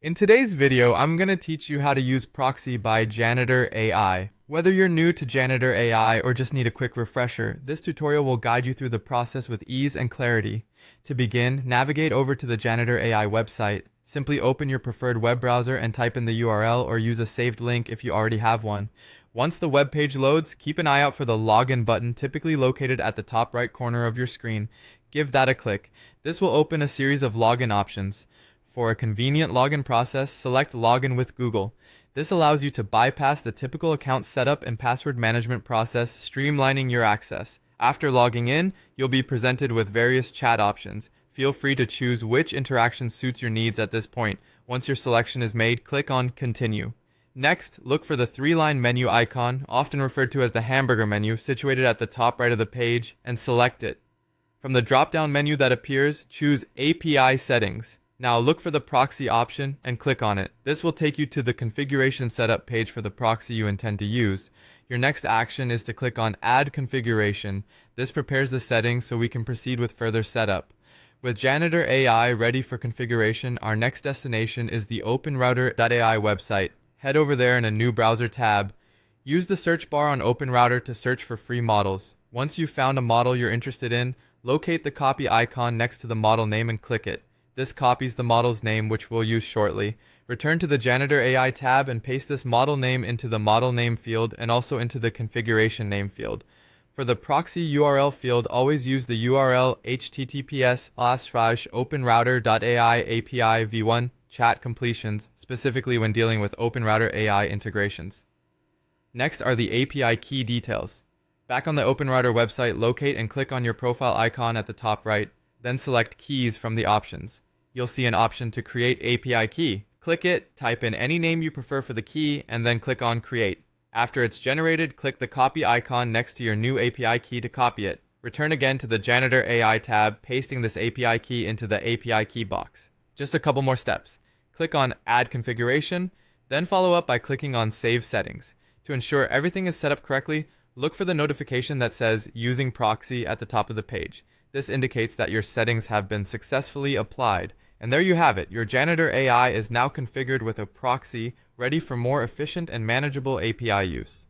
In today's video, I'm going to teach you how to use Proxy by Janitor AI. Whether you're new to Janitor AI or just need a quick refresher, this tutorial will guide you through the process with ease and clarity. To begin, navigate over to the Janitor AI website. Simply open your preferred web browser and type in the URL or use a saved link if you already have one. Once the web page loads, keep an eye out for the Login button, typically located at the top right corner of your screen. Give that a click. This will open a series of login options. For a convenient login process, select Login with Google. This allows you to bypass the typical account setup and password management process, streamlining your access. After logging in, you'll be presented with various chat options. Feel free to choose which interaction suits your needs at this point. Once your selection is made, click on Continue. Next, look for the three-line menu icon, often referred to as the hamburger menu, situated at the top right of the page, and select it. From the drop-down menu that appears, choose API Settings. Now look for the proxy option and click on it. This will take you to the configuration setup page for the proxy you intend to use. Your next action is to click on Add Configuration. This prepares the settings so we can proceed with further setup. With Janitor AI ready for configuration, our next destination is the OpenRouter.ai website. Head over there in a new browser tab. Use the search bar on OpenRouter to search for free models. Once you've found a model you're interested in, locate the copy icon next to the model name and click it. This copies the model's name, which we'll use shortly. Return to the Janitor AI tab and paste this model name into the model name field and also into the configuration name field. For the proxy URL field, always use the URL https://openrouter.ai API v1 chat completions, specifically when dealing with OpenRouter AI integrations. Next are the API key details. Back on the OpenRouter website, locate and click on your profile icon at the top right, then select Keys from the options. You'll see an option to create API key. Click it, type in any name you prefer for the key, and then click on Create. After it's generated, click the copy icon next to your new API key to copy it. Return again to the Janitor AI tab, pasting this API key into the API key box. Just a couple more steps. Click on Add Configuration, then follow up by clicking on Save Settings. To ensure everything is set up correctly, look for the notification that says Using Proxy at the top of the page. This indicates that your settings have been successfully applied. And there you have it. Your Janitor AI is now configured with a proxy ready for more efficient and manageable API use.